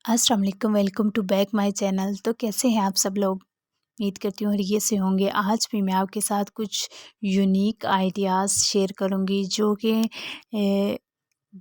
अस्सलाम वालेकुम, welcome to back my channel. तो कैसे हैं आप सब लोग? उम्मीद करती हूँ खैरियत से होंगे। आज भी मैं आपके साथ कुछ यूनिक आइडियाज़ शेयर करूँगी जो कि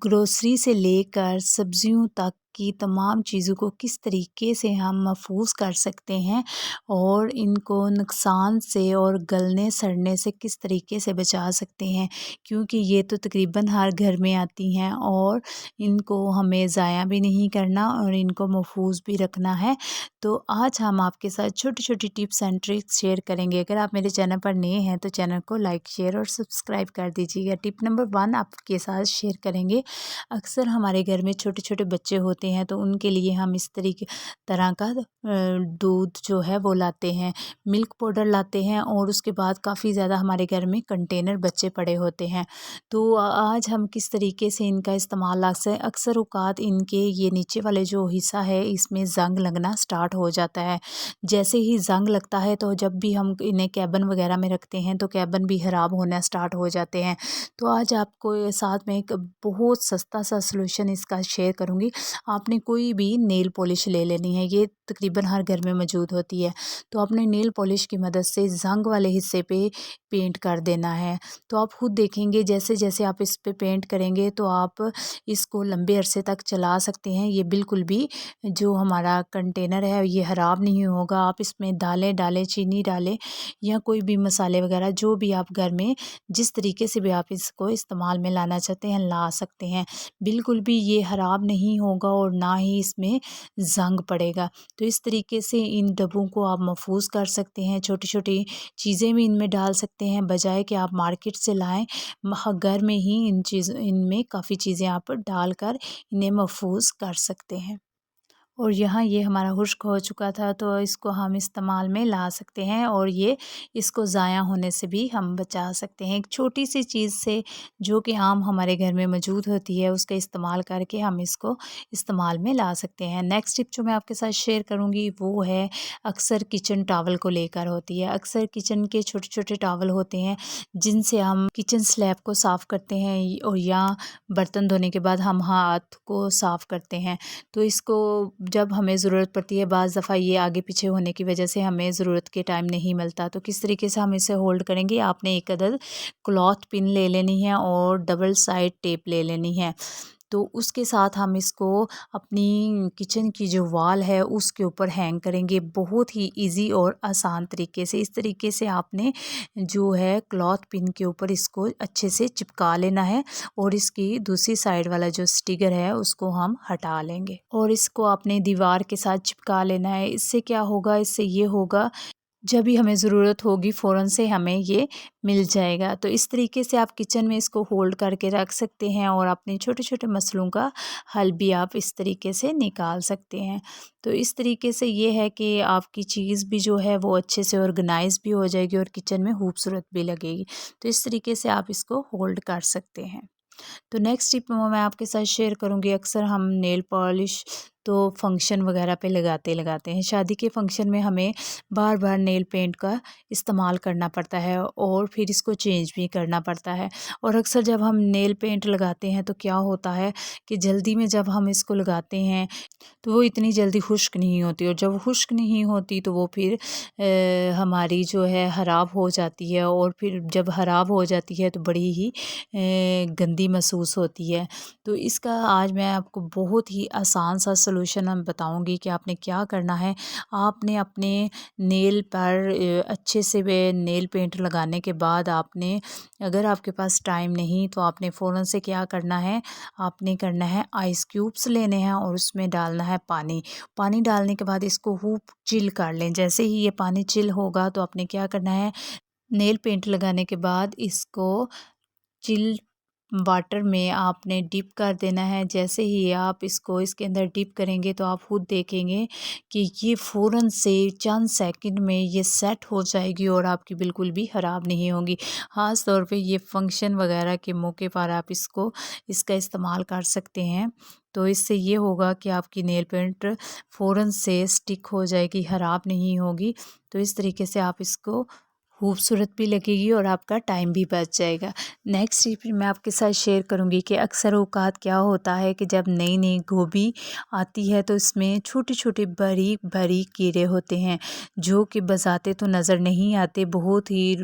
ग्रोसरी से लेकर सब्जियों तक की तमाम चीज़ों को किस तरीके से हम महफूज कर सकते हैं और इनको नुकसान से और गलने सड़ने से किस तरीके से बचा सकते हैं, क्योंकि ये तो तकरीबन हर घर में आती हैं और इनको हमें ज़ाया भी नहीं करना और इनको महफूज भी रखना है। तो आज हम आपके साथ छोटी-छोटी टिप्स एंड ट्रिक्स शेयर करेंगे। अगर आप मेरे चैनल पर नए हैं तो चैनल को लाइक, शेयर और सब्सक्राइब कर दीजिएगा। टिप नंबर 1 आपके साथ शेयर करेंगे। अक्सर हमारे घर में छोटे-छोटे बच्चे होते हैं तो उनके लिए हम इस तरह का दूध जो है वो लाते हैं, मिल्क पाउडर लाते हैं और उसके बाद काफ़ी ज़्यादा हमारे घर में कंटेनर बचे पड़े होते हैं। तो आज हम किस तरीके से इनका इस्तेमाल अक्सर औक़ात इनके ये नीचे वाले जो हिस्सा है इसमें ज़ंग लगना स्टार्ट हो जाता है। जैसे ही ज़ंग लगता है तो जब भी हम इन्हें कैबिन वग़ैरह में रखते हैं तो कैबिन भी ख़राब होना स्टार्ट हो जाते हैं। तो आज आपको ये साथ में एक बहुत सस्ता सा सॉल्यूशन इसका शेयर करूँगी। आपने कोई भी नेल पॉलिश ले लेनी है, ये तकरीबन हर घर में मौजूद होती है। तो आपने नेल पॉलिश की मदद से ज़ंग वाले हिस्से पे पेंट कर देना है। तो आप खुद देखेंगे जैसे-जैसे आप इस पे पेंट करेंगे तो आप इसको लंबे अरसे तक चला सकते हैं। ये बिल्कुल भी जो हमारा कंटेनर है ये ख़राब नहीं होगा। आप इसमें दालें डालें, चीनी डालें या कोई भी मसाले वग़ैरह जो भी आप घर में जिस तरीके से भी आप इसको इस्तेमाल में लाना चाहते हैं ला सकते हैं। बिल्कुल भी ये ख़राब नहीं होगा और ना ही इसमें ज़ंग पड़ेगा। तो इस तरीके से इन डब्बों को आप महफूज़ कर सकते हैं, छोटी-छोटी चीज़ें भी इनमें डाल सकते हैं बजाए कि आप मार्केट से लाएँ। घर में ही इनमें काफ़ी चीज़ें आप डालकर इन्हें महफूज़ कर सकते हैं। और यहाँ ये हमारा खुश्क हो चुका था तो इसको हम इस्तेमाल में ला सकते हैं और ये इसको ज़ाया होने से भी हम बचा सकते हैं। एक छोटी-सी चीज़ से जो कि आम हमारे घर में मौजूद होती है उसका इस्तेमाल करके हम इसको इस्तेमाल में ला सकते हैं। नेक्स्ट टिप जो मैं आपके साथ शेयर करूँगी वो है अक्सर किचन टॉवल को लेकर होती है। अक्सर किचन के छोटे-छोटे टॉवल होते हैं जिनसे हम किचन स्लैब को साफ़ करते हैं और या बर्तन धोने के बाद हम हाथ को साफ़ करते हैं। तो इसको जब हमें ज़रूरत पड़ती है बाज़ दफ़ा ये आगे पीछे होने की वजह से हमें ज़रूरत के टाइम नहीं मिलता। तो किस तरीके से हम इसे होल्ड करेंगे, आपने एक अदद क्लॉथ पिन ले लेनी है और डबल साइड टेप ले लेनी है। तो उसके साथ हम इसको अपनी किचन की जो वॉल है उसके ऊपर हैंग करेंगे बहुत ही ईज़ी और आसान तरीके से। इस तरीके से आपने जो है क्लॉथ पिन के ऊपर इसको अच्छे से चिपका लेना है और इसकी दूसरी साइड वाला जो स्टिकर है उसको हम हटा लेंगे और इसको आपने दीवार के साथ चिपका लेना है। इससे क्या होगा, इससे ये होगा जब भी हमें ज़रूरत होगी फ़ौरन से हमें ये मिल जाएगा। तो इस तरीके से आप किचन में इसको होल्ड करके रख सकते हैं और अपने छोटे-छोटे मसलों का हल भी आप इस तरीके से निकाल सकते हैं। तो इस तरीके से ये है कि आपकी चीज़ भी जो है वो अच्छे से ऑर्गेनाइज़ भी हो जाएगी और किचन में खूबसूरत भी लगेगी। तो इस तरीके से आप इसको होल्ड कर सकते हैं। तो नेक्स्ट टिप मैं आपके साथ शेयर करूँगी। अक्सर हम नेल पॉलिश तो फंक्शन वगैरह पे लगाते हैं। शादी के फंक्शन में हमें बार-बार नेल पेंट का इस्तेमाल करना पड़ता है और फिर इसको चेंज भी करना पड़ता है। और अक्सर जब हम नेल पेंट लगाते हैं तो क्या होता है कि जल्दी में जब हम इसको लगाते हैं तो वो इतनी जल्दी खुश्क नहीं होती और जब खुश्क नहीं होती तो वो फिर हमारी जो है ख़राब हो जाती है और फिर जब ख़राब हो जाती है तो बड़ी ही गंदी महसूस होती है। तो इसका आज मैं आपको बहुत ही आसान सा सॉल्यूशन हम बताऊँगी कि आपने क्या करना है। आपने अपने नेल पर अच्छे से वे नेल पेंट लगाने के बाद आपने अगर आपके पास टाइम नहीं तो आपने फ़ौरन से क्या करना है, आपने करना है आइस क्यूब्स लेने हैं और उसमें डालना है पानी। पानी डालने के बाद इसको खूब चिल कर लें। जैसे ही ये पानी चिल होगा तो आपने क्या करना है, नेल पेंट लगाने के बाद इसको चिल वाटर में आपने डिप कर देना है। जैसे ही आप इसको इसके अंदर डिप करेंगे तो आप खुद देखेंगे कि ये फ़ौरन से चंद सेकंड में ये सेट हो जाएगी और आपकी बिल्कुल भी ख़राब नहीं होगी। ख़ास तौर पे ये फंक्शन वगैरह के मौके पर आप इसका इस्तेमाल कर सकते हैं। तो इससे ये होगा कि आपकी नेल पेंट फ़ौरन से स्टिक हो जाएगी, ख़राब नहीं होगी। तो इस तरीके से आप इसको खूबसूरत भी लगेगी और आपका टाइम भी बच जाएगा। नेक्स्ट टिप मैं आपके साथ शेयर करूँगी कि अक्सर औक़ात क्या होता है कि जब नई नई गोभी आती है तो इसमें छोटे छोटे बारीक बारीक कीड़े होते हैं, जो कि बज़ाते तो नज़र नहीं आते, बहुत ही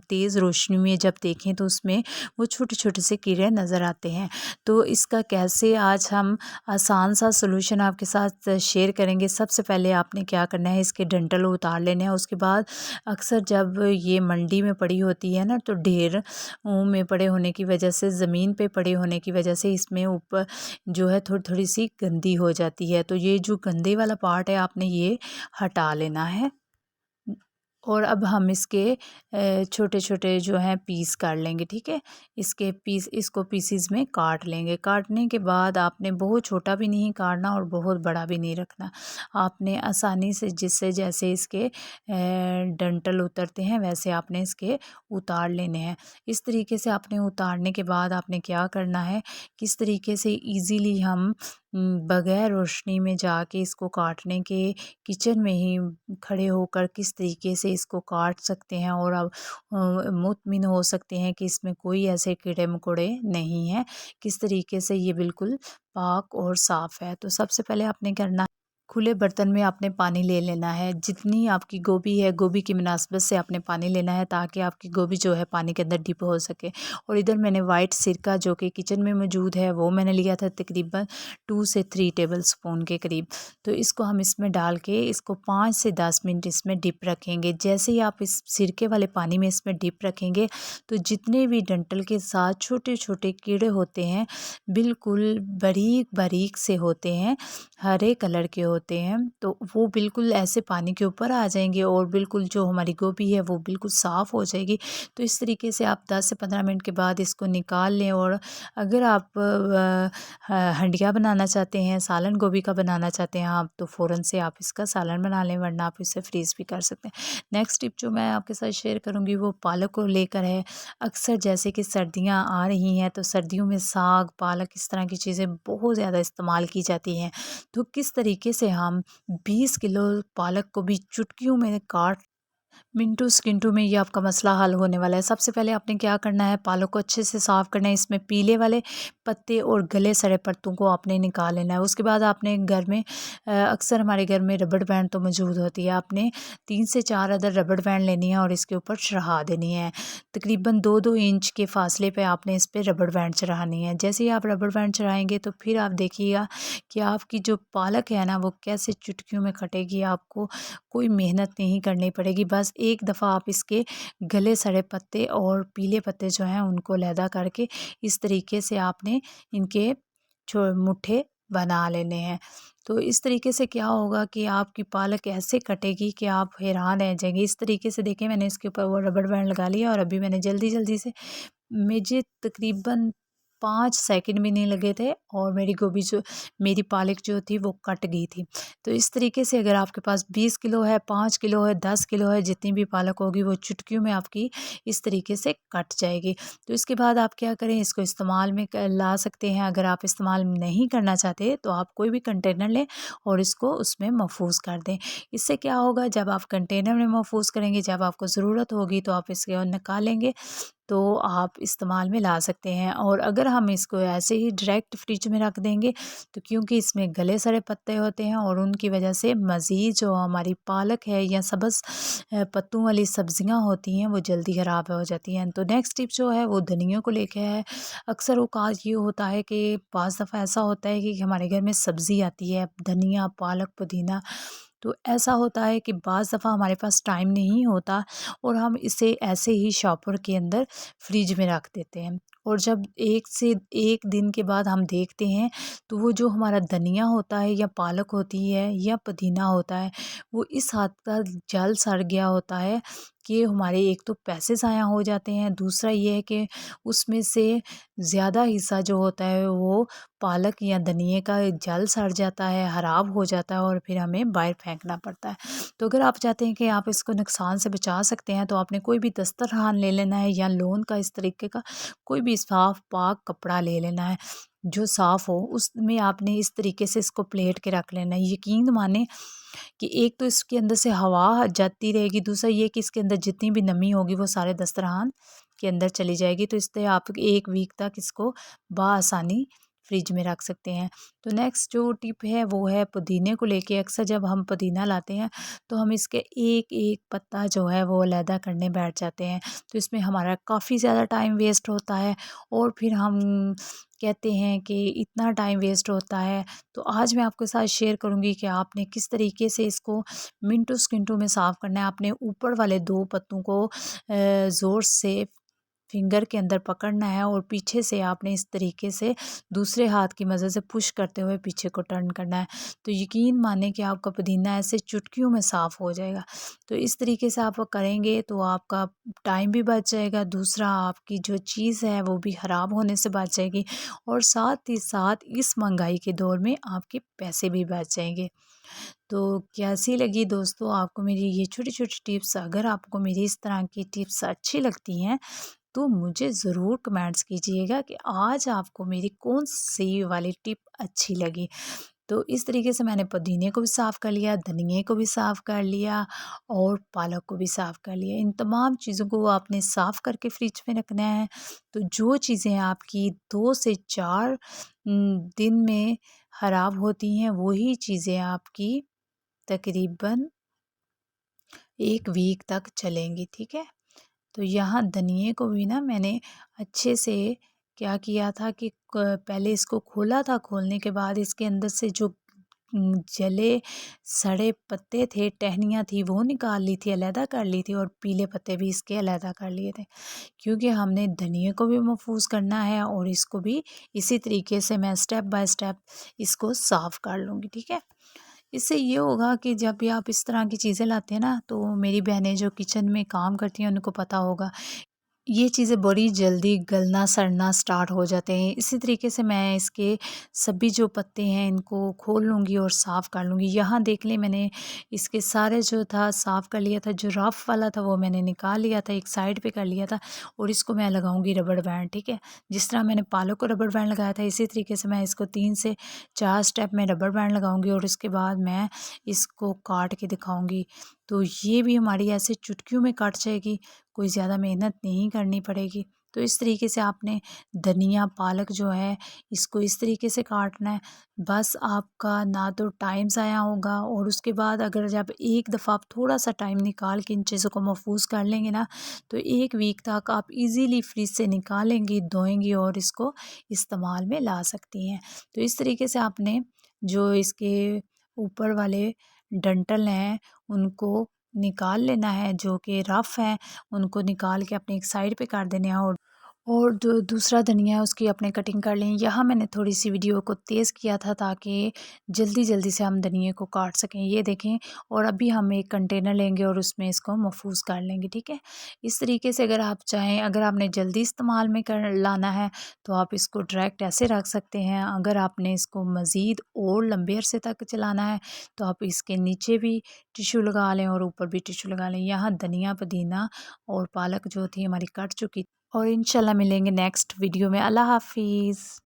तेज़ रोशनी में जब देखें तो उसमें वो छोटे छोटे से कीड़े नज़र आते हैं। तो इसका कैसे आज हम आसान सा सोल्यूशन आपके साथ शेयर करेंगे। सबसे पहले आपने क्या करना है, इसके डंठल उतार लेने हैं। उसके बाद अक्सर जब ये मंडी में पड़ी होती है ना, तो ढेर में पड़े होने की वजह से, ज़मीन पे पड़े होने की वजह से इसमें ऊपर जो है थोड़ी थोड़ी सी गंदी हो जाती है। तो ये जो गंदे वाला पार्ट है आपने ये हटा लेना है। और अब हम इसके छोटे छोटे जो हैं पीस काट लेंगे, ठीक है। इसको पीसीज में काट लेंगे। काटने के बाद आपने बहुत छोटा भी नहीं काटना और बहुत बड़ा भी नहीं रखना। आपने आसानी से जिससे जैसे इसके डंठल उतरते हैं वैसे आपने इसके उतार लेने हैं। इस तरीके से आपने उतारने के बाद आपने क्या करना है, किस तरीके से ईज़िली हम बगैर रोशनी में जाके इसको काटने के किचन में ही खड़े होकर किस तरीके से इसको काट सकते हैं और अब मुतमिन हो सकते हैं कि इसमें कोई ऐसे कीड़े मकोड़े नहीं हैं। किस तरीके से ये बिल्कुल पाक और साफ़ है। तो सबसे पहले आपने करना, खुले बर्तन में आपने पानी ले लेना है। जितनी आपकी गोभी है, गोभी की मुनासबत से आपने पानी लेना है ताकि आपकी गोभी जो है पानी के अंदर डिप हो सके। और इधर मैंने वाइट सिरका जो कि किचन में मौजूद है वो मैंने लिया था तकरीबन 2 से 3 टेबल स्पून के करीब। तो इसको हम इसमें डाल के इसको 5 से 10 मिनट इसमें डिप रखेंगे। जैसे ही आप इस सिरके वाले पानी में इसमें डिप रखेंगे तो जितने भी डंठल के साथ छोटे छोटे कीड़े होते हैं, बिल्कुल बारीक बारीक से होते हैं, हरे कलर के होते हैं, तो वो बिल्कुल ऐसे पानी के ऊपर आ जाएंगे और बिल्कुल जो हमारी गोभी है वो बिल्कुल साफ़ हो जाएगी। तो इस तरीके से आप 10 से 15 मिनट के बाद इसको निकाल लें। और अगर आप हंडिया बनाना चाहते हैं, सालन गोभी का बनाना चाहते हैं आप, तो फ़ौरन से आप इसका सालन बना लें, वरना आप इसे फ्रीज़ भी कर सकते हैं। नेक्स्ट टिप जो मैं आपके साथ शेयर करूँगी वो पालक को लेकर है। अक्सर जैसे कि सर्दियाँ आ रही हैं तो सर्दियों में साग, पालक इस तरह की चीज़ें बहुत ज़्यादा इस्तेमाल की जाती हैं। तो किस तरीके से हम 20 किलो पालक को भी चुटकियों में काट, मिनटों सेकंडों में ये आपका मसला हल होने वाला है। सबसे पहले आपने क्या करना है, पालक को अच्छे से साफ़ करना है। इसमें पीले वाले पत्ते और गले सड़े पत्तों को आपने निकाल लेना है। उसके बाद आपने घर में अक्सर हमारे घर में रबड़ बैंड तो मौजूद होती है। आपने 3 से 4 अदर रबड़ बैंड लेनी है और इसके ऊपर चढ़ा देनी है। तकरीबन 2-2 इंच के फासले पे आपने इस पे रबड़ बैंड चढ़ानी है। जैसे ही आप रबड़ बैंड चढ़ाएँगे तो फिर आप देखिएगा कि आपकी जो पालक है ना वो कैसे चुटकियों में कटेगी। आपको कोई मेहनत नहीं करनी पड़ेगी। बस एक दफ़ा आप इसके गले सड़े पत्ते और पीले पत्ते जो हैं उनको अलहदा करके इस तरीके से आपने इनके मुट्ठे बना लेने हैं। तो इस तरीके से क्या होगा कि आपकी पालक ऐसे कटेगी कि आप हैरान रह जाएंगे। इस तरीके से देखिए मैंने इसके ऊपर वो रबड़ बैंड लगा लिया और अभी मैंने जल्दी जल्दी से, मुझे तकरीबन 5 सेकंड भी नहीं लगे थे और मेरी पालक जो थी वो कट गई थी। तो इस तरीके से अगर आपके पास 20 किलो है, 5 किलो है, 10 किलो है, जितनी भी पालक होगी वो चुटकियों में आपकी इस तरीके से कट जाएगी। तो इसके बाद आप क्या करें, इसको इस्तेमाल में ला सकते हैं। अगर आप इस्तेमाल नहीं करना चाहते तो आप कोई भी कंटेनर लें और इसको उसमें महफूज कर दें। इससे क्या होगा, जब आप कंटेनर में महफूज करेंगे, जब आपको ज़रूरत होगी तो आप इसको निकालेंगे तो आप इस्तेमाल में ला सकते हैं। और अगर हम इसको ऐसे ही डायरेक्ट फ्रिज में रख देंगे तो क्योंकि इसमें गले सड़े पत्ते होते हैं और उनकी वजह से मज़ीद जो हमारी पालक है या सब्ज़ पत्तों वाली सब्ज़ियां होती हैं वो जल्दी ख़राब हो जाती हैं। तो नेक्स्ट टिप जो है वो धनिया को लेके है। अक्सर औक़ात ये होता है कि बाज़ दफ़ा ऐसा होता है कि हमारे घर में सब्ज़ी आती है, धनिया, पालक, पुदीना, तो ऐसा होता है कि बाज़ दफ़ा हमारे पास टाइम नहीं होता और हम इसे ऐसे ही शॉपर के अंदर फ्रिज में रख देते हैं। और जब 1 से 1 दिन के बाद हम देखते हैं तो वो जो हमारा धनिया होता है या पालक होती है या पुदीना होता है वो इस हद तक जल सड़ गया होता है कि हमारे एक तो पैसे ज़ाया हो जाते हैं, दूसरा ये है कि उसमें से ज़्यादा हिस्सा जो होता है वो पालक या धनिये का जल सड़ जाता है, ख़राब हो जाता है और फिर हमें बाहर फेंकना पड़ता है। तो अगर आप चाहते हैं कि आप इसको नुकसान से बचा सकते हैं तो आपने कोई भी दस्तरखान ले लेना है या लोन का इस तरीके का कोई भी साफ़ पाक कपड़ा ले लेना है। जो साफ़ हो उसमें आपने इस तरीके से इसको प्लेट के रख लेना है। यकीन माने कि एक तो इसके अंदर से हवा जाती रहेगी, दूसरा ये कि इसके अंदर जितनी भी नमी होगी वो सारे दस्तरखान के अंदर चली जाएगी। तो इससे आप 1 वीक तक इसको बआसानी फ्रिज में रख सकते हैं। तो नेक्स्ट जो टिप है वो है पुदीने को लेके। अक्सर जब हम पुदीना लाते हैं तो हम इसके एक-एक पत्ता जो है वो अलहदा करने बैठ जाते हैं। तो इसमें हमारा काफ़ी ज़्यादा टाइम वेस्ट होता है और फिर हम कहते हैं कि इतना टाइम वेस्ट होता है। तो आज मैं आपके साथ शेयर करूँगी कि आपने किस तरीके से इसको मिनटों-सेकंडों में साफ़ करना है। आपने ऊपर वाले 2 पत्तों को ज़ोर से फिंगर के अंदर पकड़ना है और पीछे से आपने इस तरीके से दूसरे हाथ की मदद से पुश करते हुए पीछे को टर्न करना है। तो यकीन माने कि आपका पुदीना ऐसे चुटकियों में साफ़ हो जाएगा। तो इस तरीके से आप करेंगे तो आपका टाइम भी बच जाएगा, दूसरा आपकी जो चीज़ है वो भी ख़राब होने से बच जाएगी और साथ ही साथ इस महंगाई के दौर में आपके पैसे भी बच जाएंगे। तो कैसी लगी दोस्तों आपको मेरी ये छोटी-छोटी टिप्स? अगर आपको मेरी इस तरह की टिप्स अच्छी लगती हैं तो मुझे ज़रूर कमेंट्स कीजिएगा कि आज आपको मेरी कौन-सी वाली टिप अच्छी लगी। तो इस तरीके से मैंने पुदीने को भी साफ़ कर लिया, धनिये को भी साफ़ कर लिया और पालक को भी साफ़ कर लिया। इन तमाम चीज़ों को आपने साफ़ करके फ्रिज में रखना है। तो जो चीज़ें आपकी 2 से 4 दिन में ख़राब होती हैं, वही चीज़ें आपकी तकरीबन 1 वीक तक चलेंगी, ठीक है? तो यहाँ धनिये को भी ना मैंने अच्छे से क्या किया था कि पहले इसको खोला था, खोलने के बाद इसके अंदर से जो जले सड़े पत्ते थे, टहनियाँ थी, वो निकाल ली थी, अलहदा कर ली थी और पीले पत्ते भी इसके अलहदा कर लिए थे। क्योंकि हमने धनिये को भी महफूज करना है और इसको भी इसी तरीके से मैं स्टेप बाय स्टेप इसको साफ़ कर लूँगी, ठीक है? इससे ये होगा कि जब भी आप इस तरह की चीज़ें लाते हैं ना, तो मेरी बहनें जो किचन में काम करती हैं उनको पता होगा ये चीज़ें बड़ी जल्दी गलना-सड़ना स्टार्ट हो जाते हैं। इसी तरीके से मैं इसके सभी जो पत्ते हैं इनको खोल लूँगी और साफ़ कर लूँगी। यहाँ देख लें मैंने इसके सारे जो था साफ़ कर लिया था, जो रफ़ वाला था वो मैंने निकाल लिया था, एक साइड पे कर लिया था और इसको मैं लगाऊँगी रबड़ बैंड, ठीक है? जिस तरह मैंने पालक को रबड़ बैंड लगाया था इसी तरीके से मैं इसको 3 से 4 स्टेप में रबड़ बैंड लगाऊँगी और उसके बाद मैं इसको काट के दिखाऊँगी। तो ये भी हमारी ऐसे चुटकियों में कट जाएगी, कोई ज़्यादा मेहनत नहीं करनी पड़ेगी। तो इस तरीके से आपने धनिया, पालक जो है इसको इस तरीके से काटना है। बस आपका ना तो टाइम ज़ाया होगा और उसके बाद अगर जब एक दफ़ा आप थोड़ा-सा टाइम निकाल के इन चीज़ों को महफ़ूज़ कर लेंगे ना, तो 1 वीक तक आप ईज़िली फ्रिज से निकालेंगी, धोएँगी और इसको इस्तेमाल में ला सकती हैं। तो इस तरीके से आपने जो इसके ऊपर वाले डंठल हैं, उनको निकाल लेना है, जो कि रफ़ हैं उनको निकाल के अपने एक साइड पे कर देने हैं और जो दूसरा धनिया है उसकी आपने कटिंग कर ली। यहाँ मैंने थोड़ी-सी वीडियो को तेज़ किया था ताकि जल्दी-जल्दी से हम धनिये को काट सकें। ये देखें और अभी हम एक कंटेनर लेंगे और उसमें इसको महफ़ूज़ कर लेंगे, ठीक है? इस तरीके से अगर आप चाहें अगर आपने जल्दी इस्तेमाल में कर लाना है तो आप इसको डायरेक्ट ऐसे रख सकते हैं। अगर आपने इसको मज़ीद और लंबे अरसे तक चलाना है तो आप इसके नीचे भी टिश्यू लगा लें और ऊपर भी टिश्यू लगा लें। यहाँ धनिया, पुदीना और पालक जो थी हमारी कट चुकी और इंशाल्लाह मिलेंगे नेक्स्ट वीडियो में। अल्लाह हाफ़िज़।